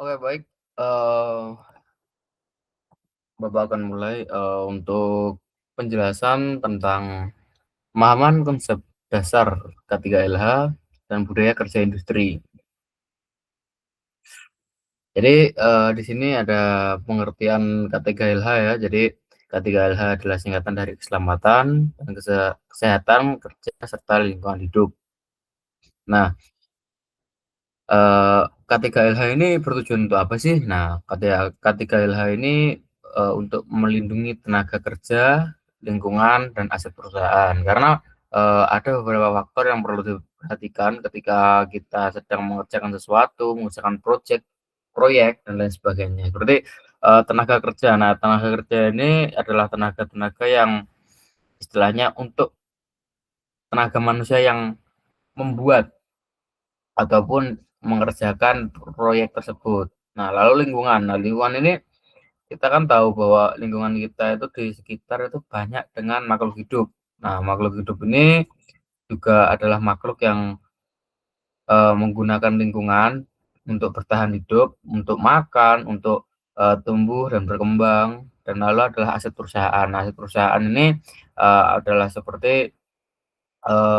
Oke baik, eee, Bapak akan mulai, untuk penjelasan tentang pemahaman konsep dasar K3LH dan budaya kerja industri. Jadi, di sini ada pengertian K3LH ya. Jadi K3LH adalah singkatan dari keselamatan dan kesehatan kerja serta lingkungan hidup. Nah, K3LH ini bertujuan untuk apa sih? Nah, K3LH ini, untuk melindungi tenaga kerja, lingkungan, dan aset perusahaan. Karena, ada beberapa faktor yang perlu diperhatikan ketika kita sedang mengerjakan sesuatu, mengerjakan proyek, dan lain sebagainya. Seperti, tenaga kerja. Nah, tenaga kerja ini adalah tenaga-tenaga yang istilahnya untuk tenaga manusia yang membuat ataupun mengerjakan proyek tersebut. Nah, lalu lingkungan. Nah, lingkungan ini kita kan tahu bahwa lingkungan kita itu di sekitar itu banyak dengan makhluk hidup. Nah, makhluk hidup ini juga adalah makhluk yang, menggunakan lingkungan untuk bertahan hidup, untuk makan, untuk, tumbuh dan berkembang, dan lalu adalah aset perusahaan. Nah, aset perusahaan ini, adalah seperti,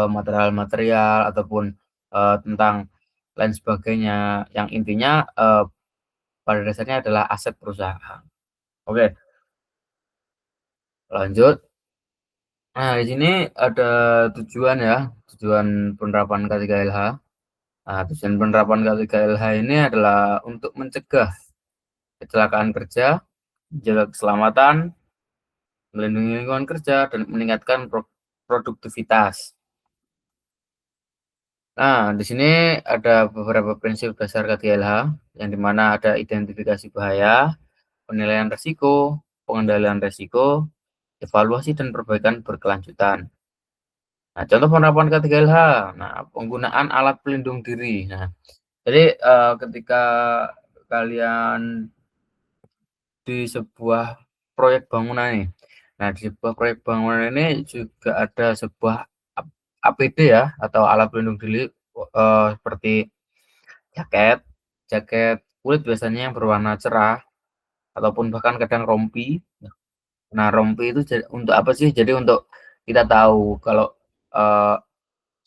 material-material ataupun, tentang lain sebagainya, yang intinya, pada dasarnya adalah aset perusahaan. Oke, lanjut. Nah, di sini ada tujuan ya, tujuan penerapan K3LH. Nah, tujuan penerapan K3LH ini adalah untuk mencegah kecelakaan kerja, menjaga keselamatan, melindungi lingkungan kerja, dan meningkatkan produktivitas. Nah, di sini ada beberapa prinsip dasar K3LH, yang di mana ada identifikasi bahaya, penilaian risiko, pengendalian risiko, evaluasi dan perbaikan berkelanjutan. Nah, contoh penerapan K3LH, nah penggunaan alat pelindung diri. Nah, jadi, ketika kalian di sebuah proyek bangunan nih, nah di sebuah proyek bangunan ini juga ada sebuah APD ya, atau alat pelindung diri, seperti jaket jaket kulit biasanya yang berwarna cerah, ataupun bahkan kadang rompi. Nah, rompi itu untuk apa sih? Jadi untuk kita tahu kalau, eee,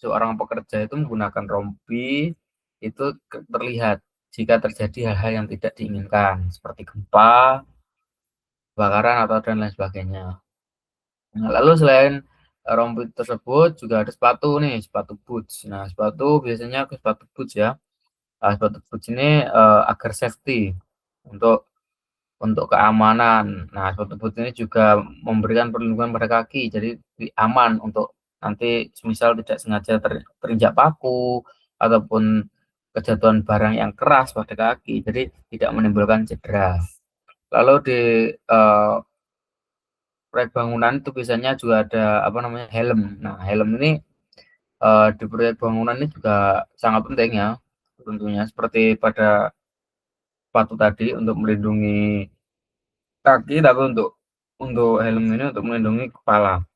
seorang pekerja itu menggunakan rompi, itu terlihat jika terjadi hal-hal yang tidak diinginkan, seperti gempa, kebakaran, atau dan lain sebagainya. Nah, lalu selain, rompi tersebut juga ada sepatu nih, sepatu boots. Nah, sepatu boots ya. Sepatu boots ini, agar safety untuk keamanan. Nah, sepatu boots ini juga memberikan perlindungan pada kaki, jadi aman untuk nanti semisal tidak sengaja terinjak paku ataupun kejatuhan barang yang keras pada kaki, jadi tidak menimbulkan cedera. Lalu di, eee, proyek bangunan itu biasanya juga ada, apa namanya, helm. Nah, helm ini, di proyek bangunan ini juga sangat penting ya, tentunya seperti pada sepatu tadi untuk melindungi kaki, tapi untuk helm ini untuk melindungi kepala.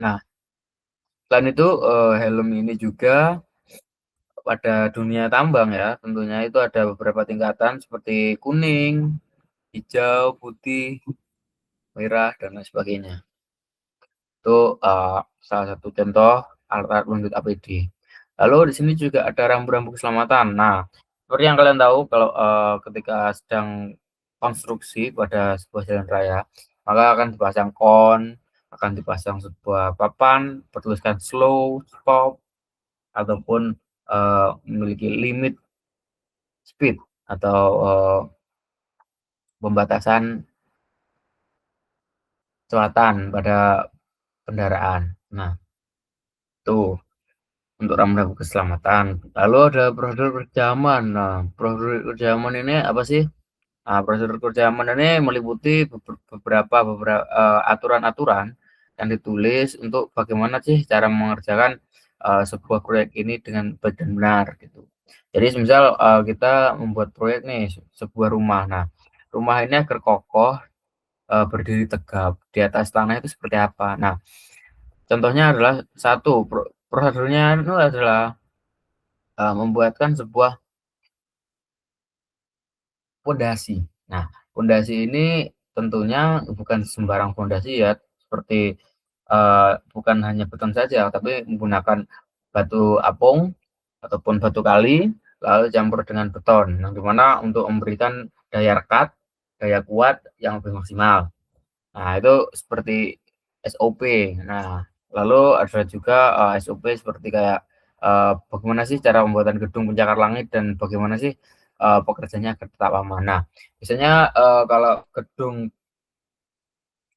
Nah, selain itu, helm ini juga pada dunia tambang ya, tentunya itu ada beberapa tingkatan seperti kuning, hijau, putih, merah, dan lain sebagainya. Itu, salah satu contoh alat-alat pelindung APD. Lalu di sini juga ada rambu-rambu keselamatan. Nah, seperti yang kalian tahu kalau, ketika sedang konstruksi pada sebuah jalan raya, maka akan dipasang akan dipasang sebuah papan bertuliskan slow, stop, ataupun, memiliki limit speed atau, pembatasan kecepatan pada kendaraan. Nah, itu untuk rambu-rambu keselamatan. Lalu ada prosedur kerja aman. Nah, prosedur kerja aman ini apa sih? Nah, prosedur kerja aman ini meliputi aturan-aturan yang ditulis untuk bagaimana sih cara mengerjakan, sebuah proyek ini dengan baik dan benar gitu. Jadi semisal, kita membuat proyek nih sebuah rumah. Nah, rumah ini agar kokoh, berdiri tegap di atas tanah itu seperti apa. Nah, contohnya adalah satu prosedurnya itu adalah, membuatkan sebuah pondasi. Nah, pondasi ini tentunya bukan sembarang pondasi ya, seperti, bukan hanya beton saja, tapi menggunakan batu apung ataupun batu kali, lalu campur dengan beton, yang di mana untuk memberikan daya rekat, daya kuat yang lebih maksimal. Nah, itu seperti SOP. Nah, lalu ada juga, SOP seperti kayak, bagaimana sih cara pembuatan gedung pencakar langit dan bagaimana sih, pekerjanya agar tetap aman. Nah, biasanya, kalau gedung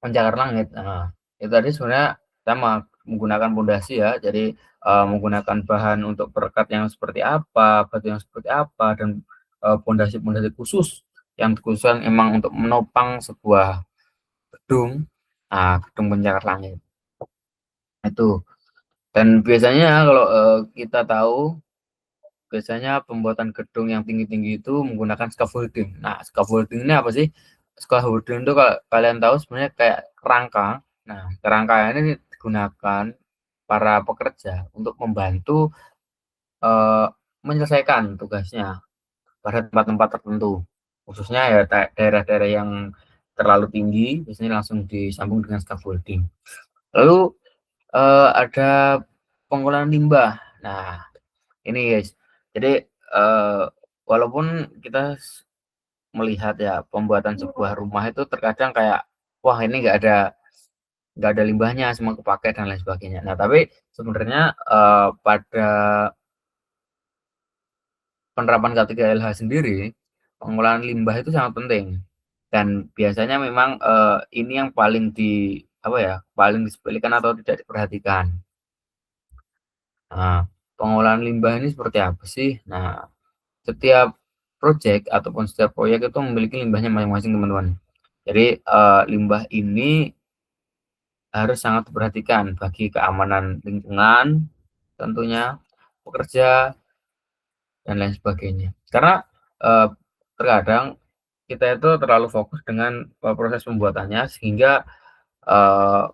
pencakar langit, nah, itu tadi sebenarnya sama, menggunakan pondasi ya. Jadi, menggunakan bahan untuk perekat yang seperti apa, batu yang seperti apa, dan, pondasi-pondasi khusus yang dikhususkan emang untuk menopang sebuah gedung, gedung pencakar langit, itu. Dan biasanya kalau, kita tahu, biasanya pembuatan gedung yang tinggi-tinggi itu menggunakan scaffolding. Nah, scaffolding ini apa sih? Scaffolding itu kalau kalian tahu sebenarnya kayak kerangka. Nah, kerangka ini digunakan para pekerja untuk membantu, eee, menyelesaikan tugasnya pada tempat-tempat tertentu. Khususnya ya daerah-daerah yang terlalu tinggi, biasanya langsung disambung dengan scaffolding. Lalu, ada pengolahan limbah. Nah, ini guys, jadi, walaupun kita melihat ya pembuatan sebuah rumah itu terkadang kayak, wah ini nggak ada limbahnya, semua kepakai dan lain sebagainya. Nah, tapi sebenarnya, pada penerapan K3LH sendiri, pengolahan limbah itu sangat penting dan biasanya memang, ini yang paling apa ya, paling disepelekan atau tidak diperhatikan. Nah, pengolahan limbah ini seperti apa sih? Nah, setiap project ataupun setiap proyek itu memiliki limbahnya masing-masing, teman-teman. Jadi, limbah ini harus sangat diperhatikan bagi keamanan lingkungan tentunya, pekerja, dan lain sebagainya. Karena, eee, terkadang kita itu terlalu fokus dengan, proses pembuatannya sehingga, eee,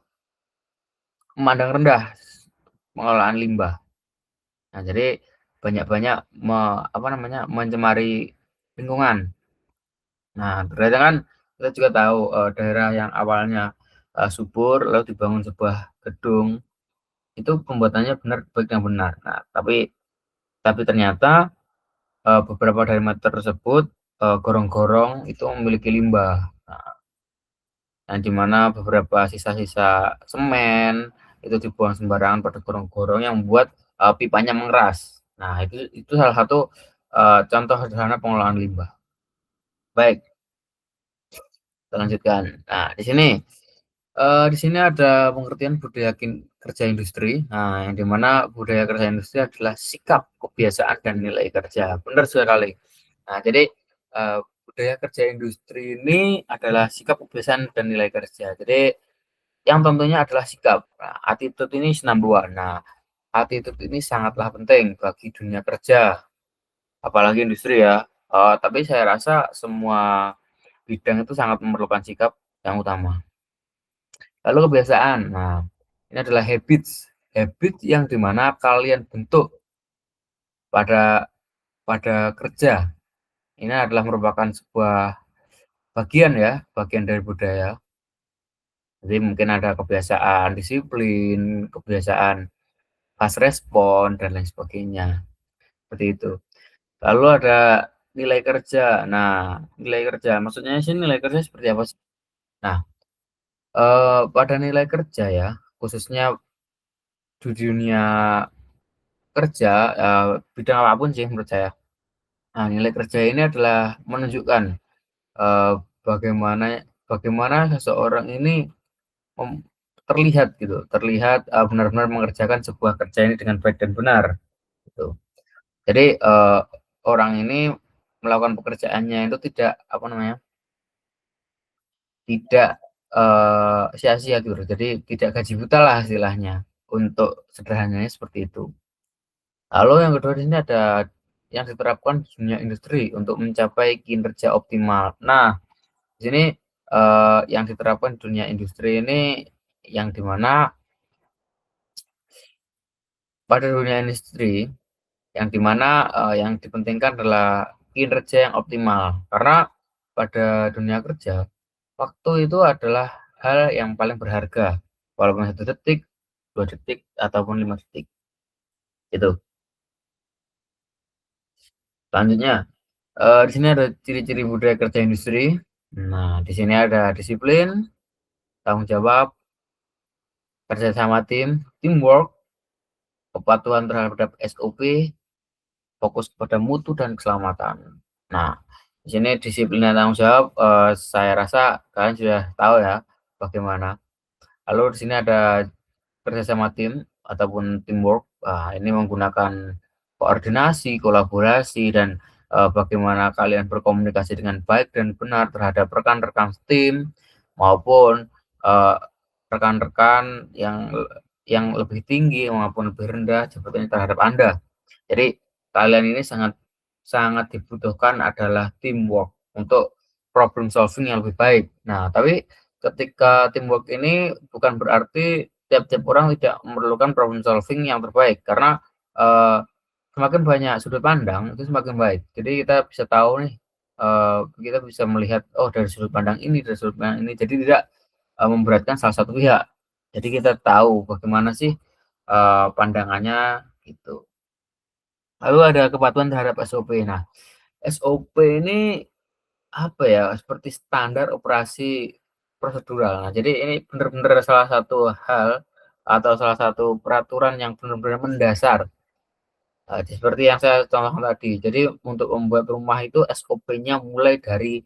memandang rendah pengolahan limbah. Nah, jadi banyak-banyak apa namanya, mencemari lingkungan. Nah, ternyata kan kita juga tahu, daerah yang awalnya, subur lalu dibangun sebuah gedung, itu pembuatannya baik dan benar. Nah, tapi ternyata, beberapa dari meter tersebut, gorong-gorong itu memiliki limbah. Nah, yang di mana beberapa sisa-sisa semen itu dibuang sembarangan pada gorong-gorong yang membuat, pipanya mengeras. Nah, itu salah satu, contoh sederhana pengolahan limbah. Baik, kita lanjutkan. Nah, di sini ada pengertian budaya kerja industri. Nah, yang di mana budaya kerja industri adalah sikap, kebiasaan, dan nilai kerja. Benar sekali. Nah, jadi, budaya kerja industri ini adalah sikap, kebiasaan, dan nilai kerja. Jadi, yang tentunya adalah sikap. Nah, attitude ini number one. Nah, attitude ini sangatlah penting bagi dunia kerja, apalagi industri ya. Tapi saya rasa semua bidang itu sangat memerlukan sikap yang utama. Lalu kebiasaan. Nah, ini adalah habits. Habit yang dimana kalian bentuk pada pada kerja. Ini adalah merupakan sebuah bagian ya, bagian dari budaya. Jadi mungkin ada kebiasaan disiplin, kebiasaan fast respon, dan lain sebagainya. Seperti itu. Lalu ada nilai kerja. Nah, nilai kerja, maksudnya sih nilai kerja seperti apa sih? Nah, pada nilai kerja ya, khususnya di dunia kerja, bidang apapun sih menurut saya. Nah, nilai kerja ini adalah menunjukkan, eee, bagaimana bagaimana seseorang ini mem terlihat gitu, terlihat, benar-benar mengerjakan sebuah kerja ini dengan baik dan benar, gitu. Jadi, orang ini melakukan pekerjaannya itu tidak, apa namanya, tidak, sia-sia gitu. Jadi tidak gaji buta lah istilahnya, untuk sederhananya seperti itu. Lalu yang kedua di sini ada yang diterapkan di dunia industri untuk mencapai kinerja optimal. Nah, di sini, yang diterapkan di dunia industri ini yang di mana pada dunia industri yang di mana, yang dipentingkan adalah kinerja yang optimal. Karena pada dunia kerja, waktu itu adalah hal yang paling berharga, walaupun 1 detik, 2 detik, ataupun 5 detik, itu. Selanjutnya, di sini ada ciri-ciri budaya kerja industri. Nah, di sini ada disiplin, tanggung jawab, kerja sama tim, teamwork, kepatuhan terhadap SOP, fokus pada mutu dan keselamatan. Nah, di sini disiplin dan tanggung jawab, saya rasa kalian sudah tahu ya bagaimana. Lalu di sini ada kerjasama tim ataupun teamwork. Ini menggunakan koordinasi, kolaborasi, dan bagaimana kalian berkomunikasi dengan baik dan benar terhadap rekan-rekan tim maupun eh, rekan-rekan yang lebih tinggi maupun lebih rendah jabatannya terhadap Anda. Jadi kalian ini sangat sangat dibutuhkan adalah teamwork untuk problem solving yang lebih baik. Nah, tapi ketika teamwork ini bukan berarti tiap-tiap orang tidak memerlukan problem solving yang terbaik, karena eee, semakin banyak sudut pandang itu semakin baik. Jadi kita bisa tahu nih, kita bisa melihat, oh dari sudut pandang ini, dari sudut pandang ini, jadi tidak memberatkan salah satu pihak. Jadi kita tahu bagaimana sih pandangannya gitu. Lalu ada kepatuhan terhadap SOP. Nah, SOP ini apa ya, seperti standar operasi prosedural. Nah, jadi ini benar-benar salah satu hal atau salah satu peraturan yang benar-benar mendasar, seperti yang saya contohkan tadi. Jadi untuk membuat rumah itu SOP-nya mulai dari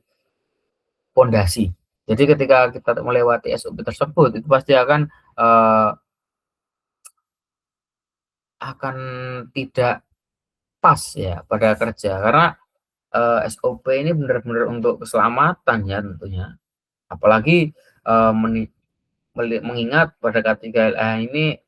pondasi. Jadi ketika kita melewati SOP tersebut, itu pasti eee, akan tidak pas ya pada kerja, karena SOP ini benar-benar untuk keselamatan ya tentunya. Apalagi, mengingat pada K3LA ini